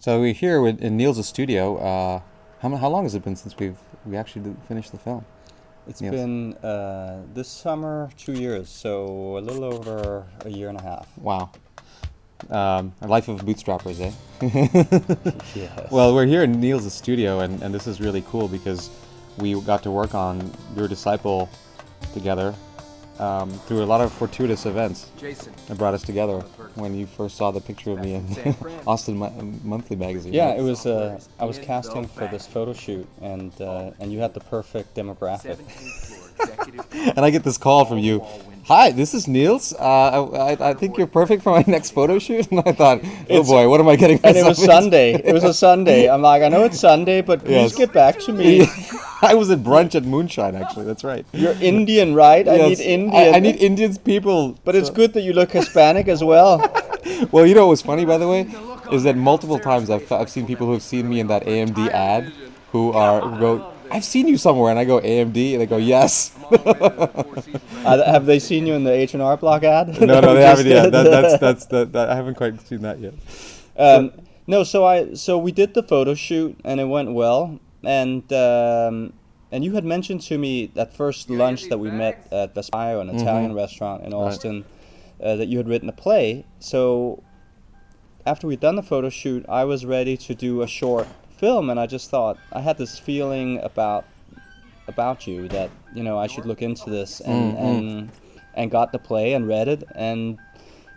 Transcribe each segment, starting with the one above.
So we're here in Nils' studio. How long has it been since we actually finished the film? It's Nils? been this summer 2 years, so a little over a year and a half. Wow. A life of bootstrappers, eh? Yes. Well, we're here in Nils' studio, and this is really cool because we got to work on Your Disciple together through a lot of fortuitous events that brought us together. When you first saw the picture of me in Austin Monthly magazine. Yeah, it was. I was casting for this photo shoot, and you had the perfect demographic. And I get this call from you. Hi, this is Nils. I think you're perfect for my next photo shoot. And I thought, oh boy, what am I getting myself And it was into? Sunday. It was a Sunday. I'm like, I know it's Sunday, but please get back to me. I was at brunch at Moonshine, actually. That's right. You're Indian, right? Yes, I need Indian. I need Indian people. But it's good that you look Hispanic as well. Well, you know what's funny, by the way, is that multiple times I've seen people who have seen me in that AMD ad who go, I've seen you somewhere, and I go AMD, and they go, yes. Have they seen you in the H&R Block ad? No, they haven't yet. I haven't quite seen that yet. No, so we did the photo shoot, and it went well, and you had mentioned to me that first lunch that we met at Vespaio, an Italian restaurant in Austin, that you had written a play. So after we'd done the photo shoot, I was ready to do a short film, and I just thought I had this feeling about you that I should look into this, and got the play and read it, and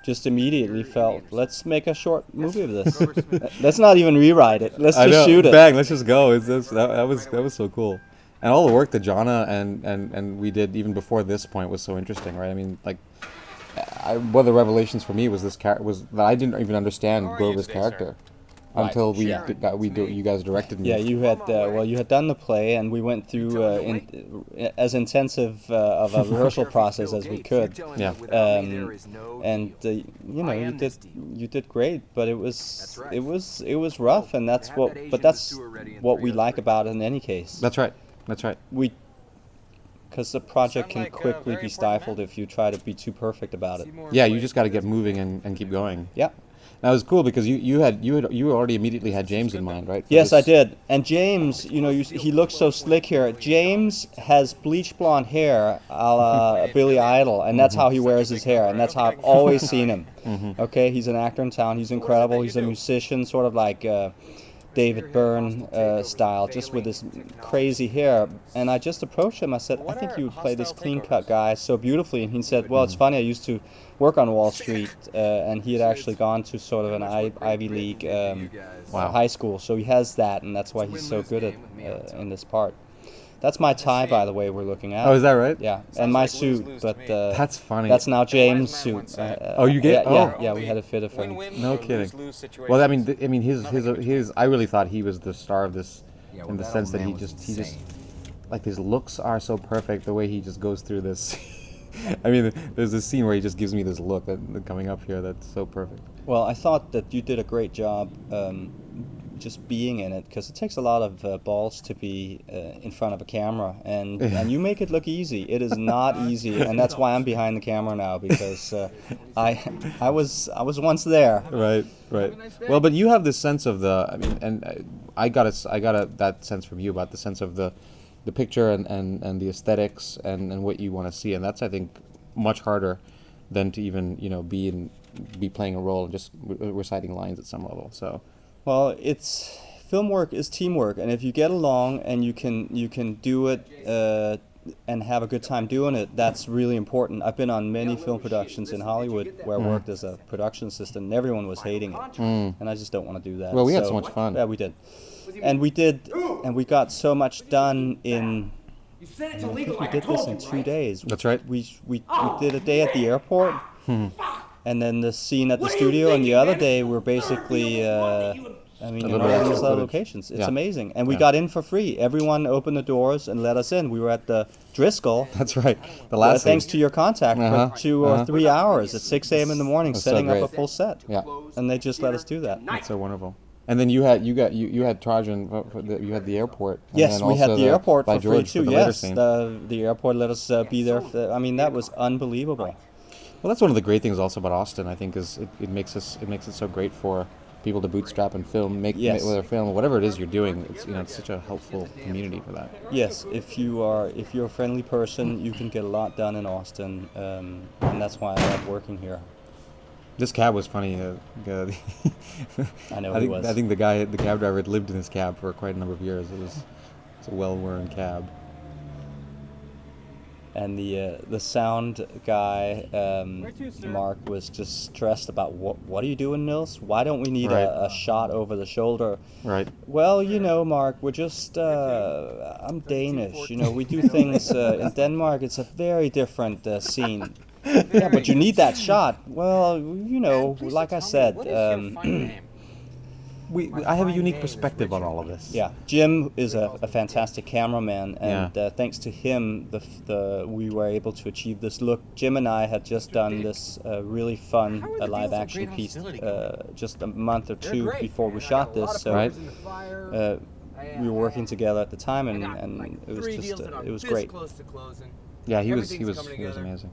just immediately felt, let's make a short movie of this. Let's not even rewrite it. Let's just shoot it. Bang, let's just go. That was so cool. And all the work that Jonna and we did even before this point was so interesting, right? I mean, like, one of the revelations for me was was that I didn't even understand Grover's character until you guys directed me. Yeah, you had done the play, and we went through as intensive of a rehearsal process as we could. Yeah. And you did great, but it was rough, and that's what we like about it in any case. That's right. Because the project can quickly be stifled if you try to be too perfect about it. Yeah, you just got to get moving and keep going. Yeah. That was cool because you already immediately had James in mind, right? Yes, I did. And James, he looks so slick here. James has bleach blonde hair, a la Billy Idol, and that's how he wears his hair, and that's how I've always seen him. Okay, he's an actor in town. He's incredible. He's a musician, sort of like David Byrne style, just with this crazy hair. And I just approached him. I said, I think you would play this clean-cut guy so beautifully. And he said, well, it's funny, I used to work on Wall Street, and he had actually gone to sort of an Ivy League high school. So he has that, and that's why he's so good at in this part. That's my tie, by the way, we're looking at. Oh, is that right? Yeah, and my suit, but that's funny. That's now James' suit. Oh, you get? Yeah, we had it fitted for him. No kidding. Well, I mean, his. I really thought he was the star of this, in the sense that he just, like, his looks are so perfect. The way he just goes through this. I mean, there's this scene where he just gives me this look coming up here that's so perfect. Well, I thought that you did a great job just being in it, because it takes a lot of balls to be in front of a camera, and you make it look easy. It is not easy, and that's why I'm behind the camera now, because I was once there. Right. Well, but you have this sense of I got that sense from you about the sense of the picture and the aesthetics and what you want to see, and that's, I think, much harder than to even be playing a role and just reciting lines at some level. So. Well, film work is teamwork, and if you get along and you can do it and have a good time doing it, that's really important. I've been on many film productions in Hollywood where I worked as a production assistant, and everyone was hating it, and I just don't want to do that. Well, we had so much fun. Yeah, we did, and we got so much done in. I think we did this in 2 days. That's right. We did a day at the airport. And then the scene at the studio, and the other day we're basically, in all these other locations. It's amazing. And we got in for free. Everyone opened the doors and let us in. We were at the Driskill. That's right. The last thanks to your contact for 2 or 3 hours at 6 a.m. in the morning, setting up a full set. Yeah. And they just let us do that. That's so wonderful. And then you had Trajen, you had the airport. And yes, we had the airport for free too. Yes, the airport let us be there. That was unbelievable. Well, that's one of the great things also about Austin, I think, is it makes it so great for people to bootstrap and film, make Yes. with their film, whatever it is you're doing. It's it's such a helpful community for that. Yes, if you're a friendly person, you can get a lot done in Austin, and that's why I love working here. This cab was funny. I know I he think was. I think the cab driver had lived in this cab for quite a number of years. It's a well-worn cab. And the sound guy, Mark, was just stressed about what are you doing, Nils? Why don't we need Right. a shot over the shoulder? Right. Well, Mark, we're just I'm Danish. We do things in Denmark. It's a very different scene. Yeah, but you need that shot. Well, like I said. I have a unique perspective on all of this. Yeah, Jim is a fantastic cameraman, and Yeah. thanks to him, we were able to achieve this look. Jim and I had just done this really fun live-action piece just a month or two before we shot this. So Right. we were working together at the time, and it was just it was great. Yeah, he was amazing.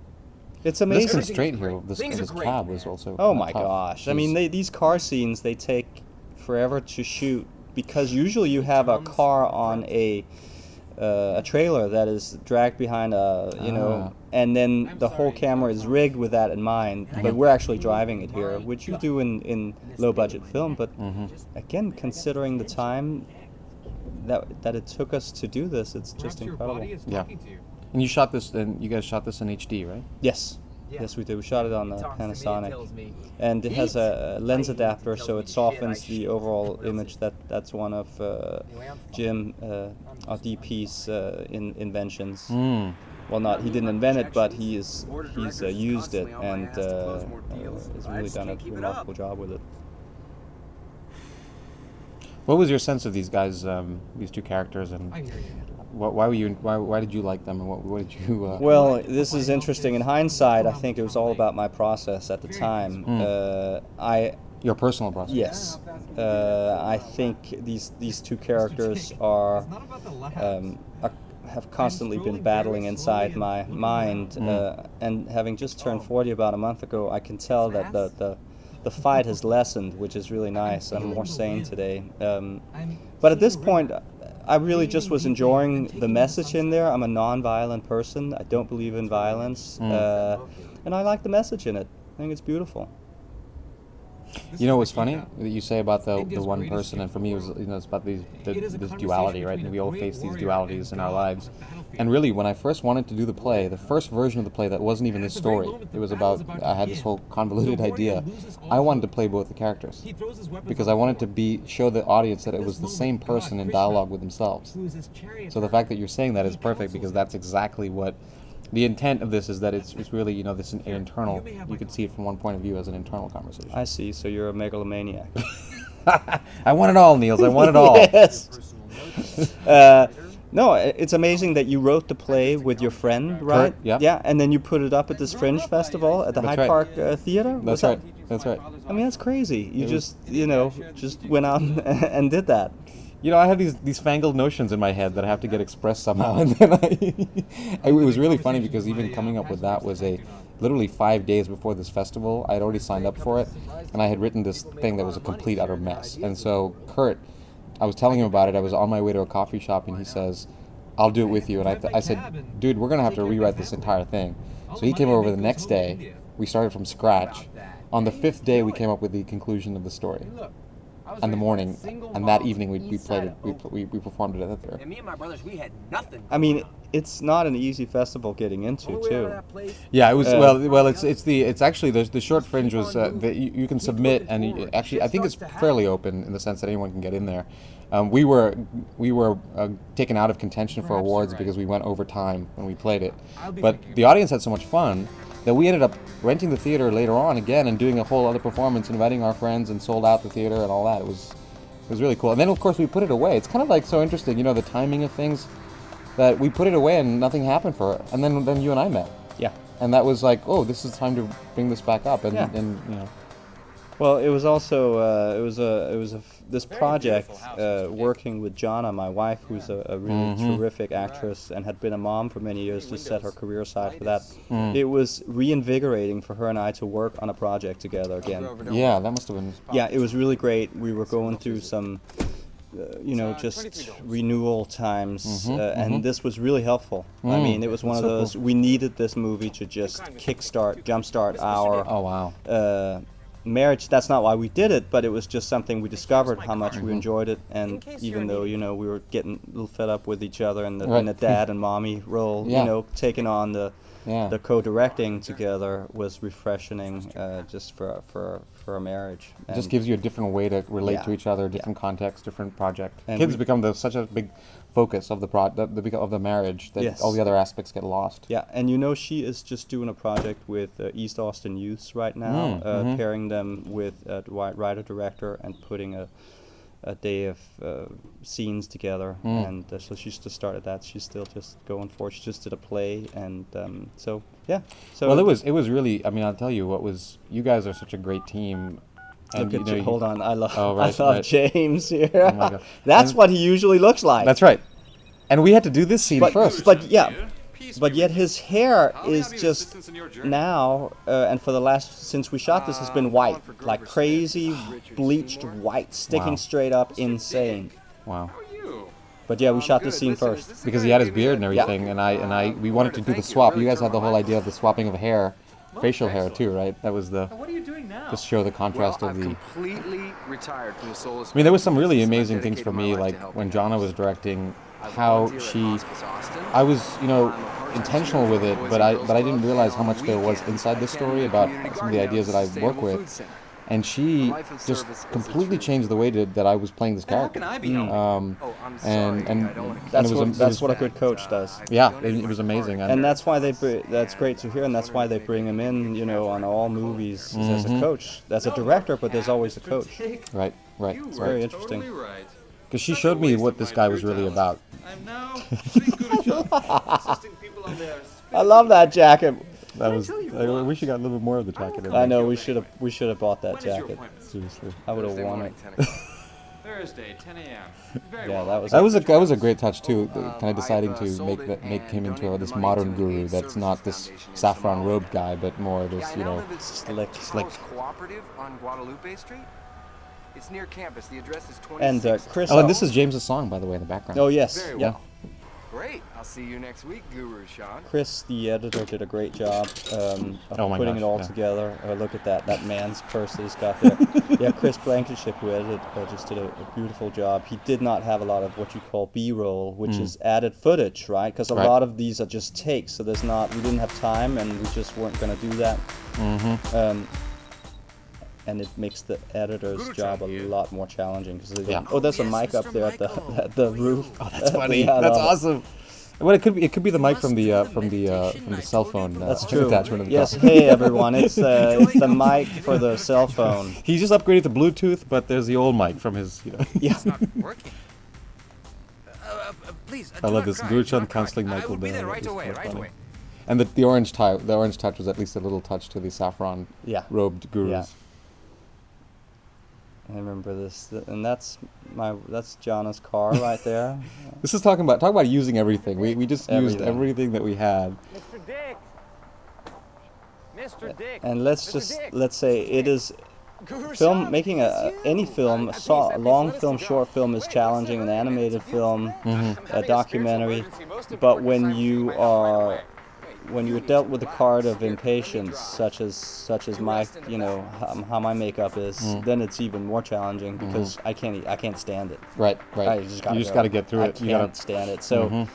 It's This amazing. constraint here, this cab was also. Oh my tough. gosh! I mean, these car scenes, they take forever to shoot because usually you have a car on a trailer that is dragged behind and then the whole camera is rigged with that in mind. But we're actually driving it here, which you do in low budget film. But again, considering the time that it took us to do this, it's just incredible. Yeah. And you guys shot this in HD, right? Yes. Yes, we did. We shot it on the Panasonic, and it has a lens adapter, so it softens the overall image. That's one of Jim, our DP's inventions. Well, he didn't invent it, but he's used it, and has really done a remarkable job with it. What was your sense of these guys, these two characters, and why did you like them, and what did you? Well, this is interesting. In hindsight, I think it was all about my process at the time. Your personal process. Yes, I think these two characters have constantly been battling inside my mind, and having just turned 40 about a month ago, I can tell that the fight has lessened, which is really nice. I'm more sane today. But at this point, I really just was enjoying the message in there. I'm a non-violent person. I don't believe in violence, and I like the message in it. I think it's beautiful. You know what's funny that you say about the one person, and for me it was it's about this duality, right? And we all face these dualities in our lives. And really, when I first wanted to do the play, the first version of the play that wasn't even this story, it was about, I had this whole convoluted idea. I wanted to play both the characters because I wanted to show the audience that it was the same person in dialogue with themselves. So the fact that you're saying that is perfect, because that's exactly what the intent of this is, that it's really, this internal, you could see it from one point of view as an internal conversation. I see, so you're a megalomaniac. I want it all, Nils, I want it all. Yes. No, it's amazing that you wrote the play with your friend, right? Kurt, yeah. Yeah, and then you put it up at this Fringe Festival at the That's Hyde right. Park Theater? That's right, that's right. I mean, that's crazy. You just went out and did that. I have these fangled notions in my head that I have to get expressed somehow, and then it was really funny because even coming up with that was literally 5 days before this festival. I had already signed up for it, and I had written this thing that was a complete utter mess. And so Kurt, I was telling him about it. I was on my way to a coffee shop, and he says, "I'll do it with you." And I said, "Dude, we're gonna have to rewrite this entire thing." So he came over the next day. We started from scratch. On the 5th day, we came up with the conclusion of the story. In the morning, and that evening we played it. We performed it at the theater. And me and my brothers, we had nothing. I mean, it's not an easy festival getting into, too. Yeah, it was it's actually the short Fringe was that you can submit, and actually I think it's fairly open in the sense that anyone can get in there. We were taken out of contention for awards because we went over time when we played it, but the audience had so much fun that we ended up renting the theater later on again and doing a whole other performance, inviting our friends, and sold out the theater and all that. It was really cool. And then of course we put it away. It's kind of like so interesting, the timing of things, that we put it away and nothing happened for it. And then you and I met. Yeah. And that was like, oh, this is time to bring this back up. And, Yeah. and Well, it was also this project working with Jonna, my wife, who's a really terrific actress and had been a mom for many years, to set her career aside for that. It was reinvigorating for her and I to work on a project together again. Yeah, that must have been. Yeah, it was really great. We were going through some, just renewal times, and this was really helpful. I mean, it was one of so those. cool. We needed this movie to just jumpstart our Oh wow. marriage. That's not why we did it, but it was just something we discovered how much we enjoyed it. And even though we were getting a little fed up with each other in the dad and mommy role, Yeah. taking on the Yeah. co-directing together was refreshing, just for a marriage. It just gives you a different way to relate Yeah. to each other, different context, different project. And Kids we- become such a big focus of the marriage that Yes. all the other aspects get lost. Yeah, and she is just doing a project with East Austin Youths right now, pairing them with a writer-director and putting a day of scenes together. And so she's just started that. She's still just going for it. She just did a play, and so yeah. So Well, it was really. I mean, I'll tell you what was. You guys are such a great team. Look at you. Hold on, I love right, I love right. James here. Oh my God. That's And- what he usually looks like. That's right. And we had to do this scene first. But yet his hair is just now, and for the since we shot this, has been white, like crazy bleached white, sticking Wow. straight up, insane. Wow. But yeah, we shot this scene first. Because he had his beard and everything, and we wanted to do the swap. You guys had the whole idea of the swapping of hair, facial hair too, right? That was the. What are you doing now? Just show the contrast of the. completely retired from the soulless. I mean, there was some really amazing things for me, like when Jonna was directing, how I was, intentional with it, but I didn't realize how much there was inside this story about some of the ideas that I work with, and she just completely changed the way that I was playing this character. And That's what a good coach does. Yeah, it was amazing. And that's why that's great to hear, and that's why they bring him in, on all movies as a coach, as a director. But there's always a coach. Right. It's very interesting. Because she showed me what this guy was really about. I'm now pretty good at job assisting people on their I love that jacket. That was. I wish you got a little bit more of the jacket. I know we should have bought that jacket. Seriously. I would have worn it. Thursday, 10 a.m. Very Yeah, well. that was That was a great touch too. Kind of deciding to make him into this modern guru that's not this saffron robed guy, but more this slick. Cooperative on Guadalupe Street. It's near campus. The address is 26. And Chris. Oh, and this is James's song, by the way, in the background. Oh yes, Very yeah. well. Great. I'll see you next week, Guru Sean. Chris, the editor, did a great job of Oh my putting gosh, it all yeah. together. Look at that man's purse that he's got there. Yeah, Chris Blankenship, who edited, just did a beautiful job. He did not have a lot of what you call B-roll, which is added footage, right? Because a Right. lot of these are just takes, so we didn't have time, and we just weren't going to do that. And it makes the editor's job a lot more challenging because there's a mic up there at the roof. Oh, that's funny. Yeah, I That's love it. awesome. Well, it could be the mic from the cell phone. That's true. Attachment of the Yes, top. hey everyone, it's the mic for the cell phone. He just upgraded to Bluetooth, but there's the old mic from his. Yeah. Working. Please. I love this. Gurchan canceling Michael I will be Bell. there right That was away. quite Right funny. away. And the orange tie. The orange touch was at least a little touch to the saffron robed gurus. Yeah. I remember this, and that's Jonna's car right there. This is talk about using everything. We just used Everything. everything that we had. Mr. Dick. Mr. Dick. And let's say it is Sean, making any film, a long film, short film is challenging. An animated film, a documentary, but when you're dealt with a card of impatience, such as my, how my makeup is, then it's even more challenging because I can't stand it. Right. I You just go. got to get through I it. You gotta. can't stand it. So,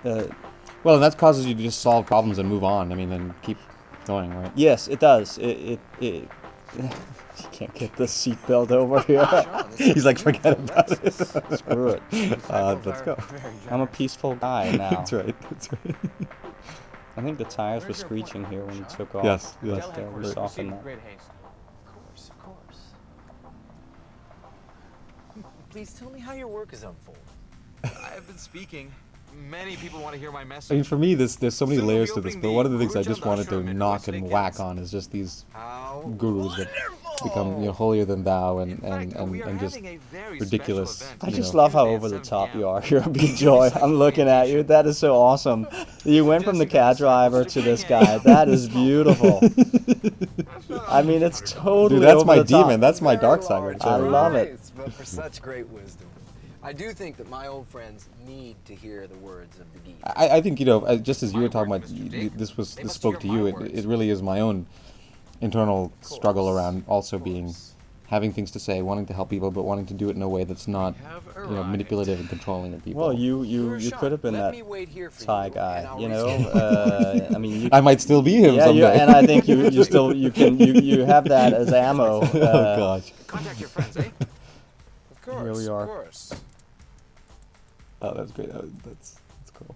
Well, and that causes you to just solve problems and move on. I mean, and keep going, right? yes, it does. It you can't get the seatbelt over here. He's like, forget about it. Screw it. Let's go. I'm a peaceful guy now. That's right. That's right. I think the tires were screeching here when you took off. Yes. But, we softened that. Great haste. Of course. Please tell me how your work is unfolding. I've been speaking. Many people want to hear my I message. mean, for me, there's so many Soon we'll layers be to this, opening but the one of the things I just Guruchan wanted to Ashram in knock West and Vegas. whack on is just these How gurus that become holier than thou and just having a very ridiculous. special event. I you just know. love how over the top you are. You're a big joy. I'm looking at you. That is so awesome. You went from the cab driver to this guy. That is beautiful. I mean, it's totally Dude, that's over my the top. demon. That's my dark side right I there. love it. But for such great wisdom. I do think that my old friends need to hear the words of the geek. I think just as you were talking about, this spoke to you. It really is my own internal struggle around also having things to say, wanting to help people, but wanting to do it in a way that's not manipulative and controlling of people. Well, you could have been Let that me wait here for Thai you, guy, and I'll you know. reschedule. I mean, you, I might still be him yeah, someday. and I think you have that as ammo. Oh gosh. Contact your friends, eh? Of course, Here we are. of course. Oh, that's great. That's cool.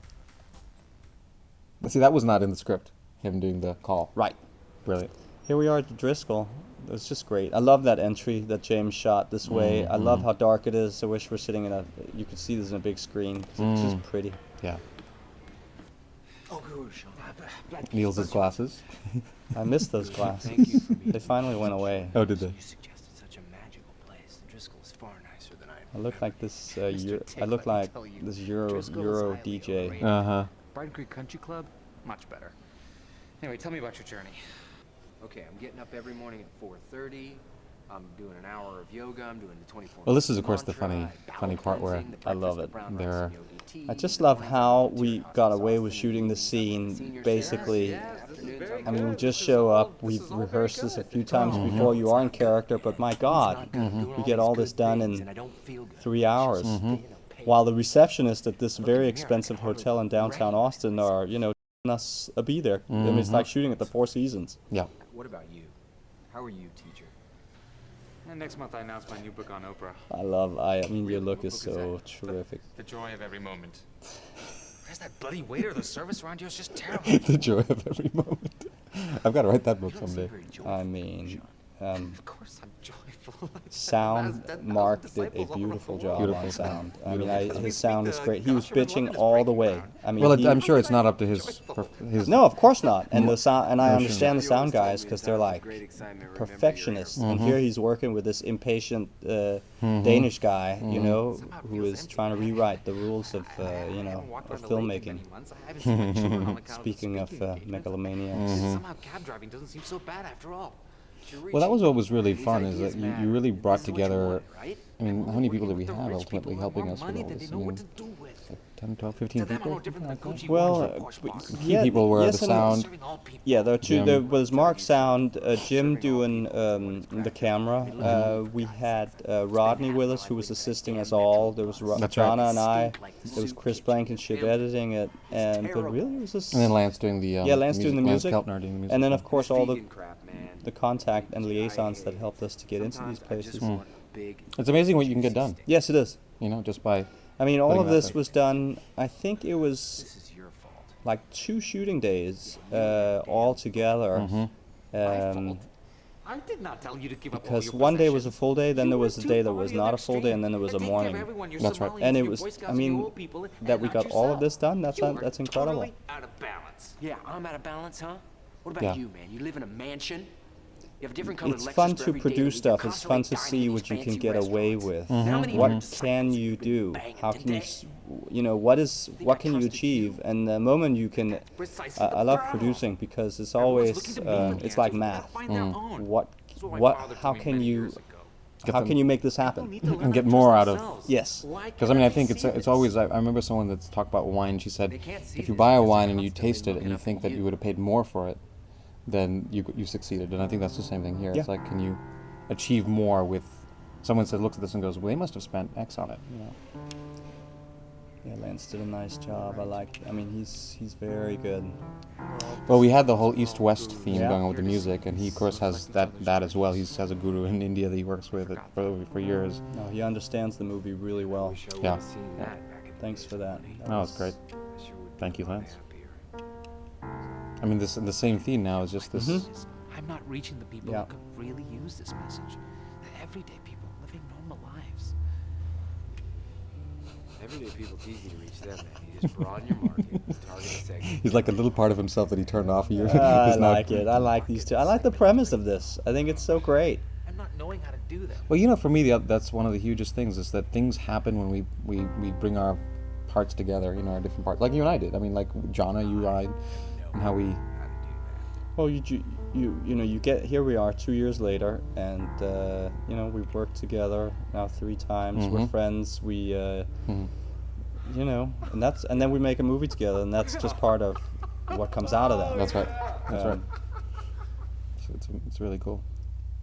But see, that was not in the script. Him doing the call. Right. Brilliant. Here we are at the Driskill. It was just great. I love that entry that James shot this way. I love how dark it is. I wish we're sitting you could see this in a big screen. 'Cause it's just pretty. Yeah. Oh, good. Nils' glasses. I miss those glasses. Thank you for being They finally went away. Oh, did they? You suggested such a magical place. Driskill is far nicer than I look like this. Mr. I look Tick, let me like tell you, this Driskill is Euro highly DJ. overrated. Uh-huh. Brighton Creek Country Club, much better. Anyway, tell me about your journey. Okay, I'm getting up every morning at 4:30. I'm doing an hour of yoga. I'm doing the 24. Well, this is, of course, the funny part where I love it. There- I just love how we got away with shooting the scene. Basically, I mean, we just show up. We've rehearsed this a few times before. You are in character, but my God, we get all this done in 3 hours. While the receptionists at this very expensive hotel in downtown Austin are, telling us be there. I mean, it's like shooting at the Four Seasons. Yeah. What about you? How are you, teacher? And next month I announce my new book on Oprah. I mean, your look is so terrific. The joy of every moment. Where's that bloody waiter? The service around here is just terrible. The joy of every moment. I've got to write that book You don't seem someday. very joyful, I mean, Of course I'm joyful. sound. Mark did a beautiful job Beautiful on sound. I mean, Beautiful. his sound is great. He was bitching all the way. I mean, Well, he- I'm sure it's not up to his. no, of course not. And the sound, and I No, understand the You sound always told guys me because that they're was like great excitement, remember your perfectionists. airport. And here he's working with this impatient Danish guy, who is trying to rewrite the rules of, of filmmaking. Speaking of megalomaniacs. Somehow cab driving doesn't seem so bad after all. Well, that was what was really fun, is that you really brought together. I mean, how many people did we have ultimately helping us with all this? I mean, like 10, 12, 15 people? Well, Key people were yes the and- sound. Yeah, there are two. Jim. There was Mark Sound, Jim doing the camera. We had Rodney with us, who was assisting us all. There was That's right. Jonna and I. There was Chris Blankenship editing it, but really it was just. And then Lance doing the Lance doing the music. Lance Keltner doing the music. And then of course all the Vegan crap, man. contact and liaisons that helped us to get into these Sometimes I just places. want a big It's amazing what you can get done. Yes, it is. Just by. I mean, all Putting of that this there. was done. I think it was This is your fault. like 2 shooting days all together. I did not tell you to give up all Because your one day was a possessions. full day, then You there went was a too day that far was the not other a full day, extreme. and then there was a And take care of morning. everyone, your That's right. Somalians, And it your was, Boy Scouts, I and your mean, old people, and that we not got all of yourself. this done. That's You are that's incredible. totally out of balance. Yeah, I'm out of balance, huh? What about Yeah. you, man? You live in a mansion? You have different colored It's Lexus fun for to every day of the produce week. stuff. You're It's fun to constantly see dining what at you these can fancy get away restaurants. with. How many What years can you you've been do? banging How can you, today? what can you achieve? And the moment you can, Precisely I the love problem. producing because it's Everyone's always, looking to me for it's like answers, math. but they find their own. What, That's what my what, father how told me can many you, years ago. how them- can you make this People happen? need to learn And to get more trust out of- themselves. Yes. Why Because I mean, I can't think they it's see it's this? always. I remember someone that's talked about wine. She said, They can't see if you this buy a because wine they're and you constantly taste it and looking you up think at that you. you would have paid more for it, then you succeeded. And I think that's the same thing here. Yeah. It's like, can you achieve more with? Someone said, looks at this and goes, well, they must have spent X on it. Yeah, Lance did a nice job. I mean, he's very good. Well, we had the whole East-West theme Yeah. going on with the music, and he, of course, has that as well. He has a guru in India that he works with for years. No, he understands the movie really well. Wish I Yeah. would've seen that back in the Thanks days for of that. money. That No, was- it's great. I sure would Thank you, be Lance. happier. I mean, the same theme now is just this. I'm not reaching the people Yeah. who could really use this message. The everyday people living normal lives. Everyday people, it's easy to reach them, man. You just broaden your market, target a segment. He's like a little part of himself that he turned off. I like it. I like these two. I like the premise of this. I think it's so great. And them. Well, you know, for me, that's one of the hugest things is that things happen when we bring our parts together, you know, our different parts, like you and I did. I mean, like Jonna, you, I, and how we. Well, you get here. We are 2 years later, and you know, we've worked together now 3 times. We're friends. We, you know, and then we make a movie together, and that's just part of what comes out of that. That's right. That's right. So it's really cool.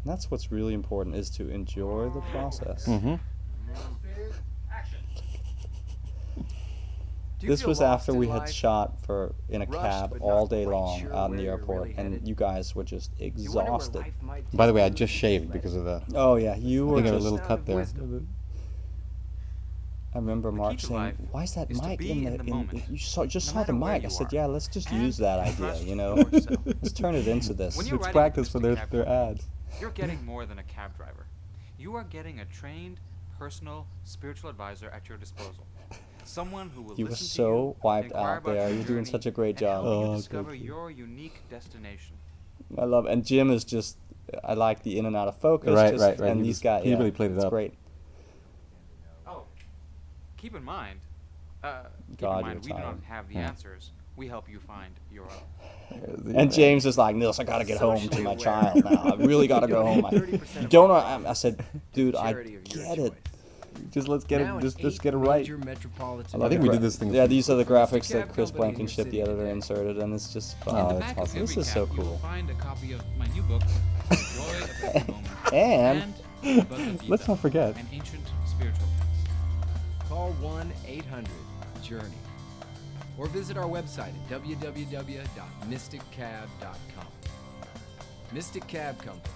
And that's what's really important, is to enjoy the process. This was after we had shot in a cab all day long out in the airport, and you guys were just exhausted. By the way, I just shaved because of the. Oh yeah, you I were think I have a just. little cut there. I remember Mark saying, "Why is that mic in the? You saw the mic." I said, "Yeah, let's just use that idea. You know, let's turn it into this." When you're It's riding practice for Mystic their Cab ads. You're getting more than a cab driver. You are getting a trained, personal, spiritual advisor at your disposal. Someone who will You were listen to so you, wiped inquire out about there. your You're doing journey, such a great and job. help you Oh, discover thank you. your unique destination. I love, and Jim is just. I like the in and out of focus. Right, just, right. And He these was- guys, he yeah, really played it it's up. great. Oh, keep in mind, God, we you're do tired. not have the answers. We help you find your own. And James is like, Nils, I gotta get home to my child now. I really gotta go home. You don't know. I said, dude, I get it. Just let's get Now it. in Just 8 get it right. major metropolitan I think we did this thing. Yeah, these are the graphics that Cab Chris company in Blankenship, your the city editor, today. inserted, and it's just Oh, fun. that's awesome. This is so cool. Find a copy of my new book, Joy of Every Moment, And the Bhagavad Gita, Let's not forget. an ancient spiritual text. Call 1-800-JOURNEY or visit our website at www.mysticcab.com. Mystic Cab Company.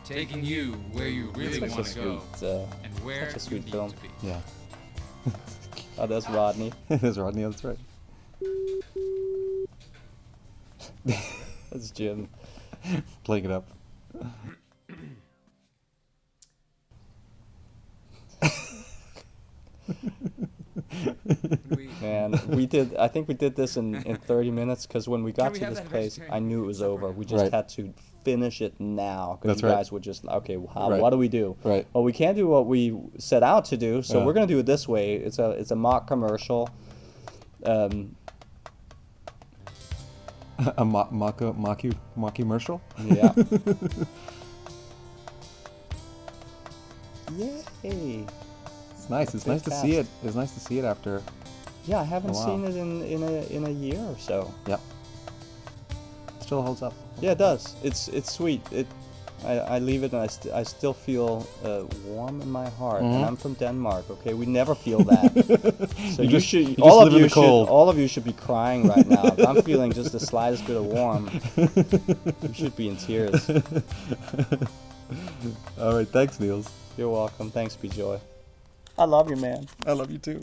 Taking you where you really such a want to go sweet, and where such a you sweet need film. to be. Yeah. Oh, that's Rodney. That's Rodney. That's right. That's Jim. Playing it up. Man, I think we did this in 30 minutes, because when we got we to have this that place, vegetarian I knew it was over. We just Right. had to finish it now, because That's you right. guys were just, okay, Right. what do we do? Right. Well, we can't do what we set out to do, so Yeah. we're going to do it this way. It's a mock commercial. A mock-commercial? Yeah. Yay. It's nice. It's Big nice to see cast. it. It's nice to see it after. Yeah, I haven't Oh, wow. seen it in a year or so. Yep. Still holds up. Yeah, it does. It's sweet. I leave it, and I still feel warm in my heart. And I'm from Denmark. Okay, we never feel that. So You just- you just all live of in you the cold. all of you should be crying right now. If I'm feeling just the slightest bit of warm, you should be in tears. All right. Thanks, Nils. You're welcome. Thanks, Joy. I love you, man. I love you too.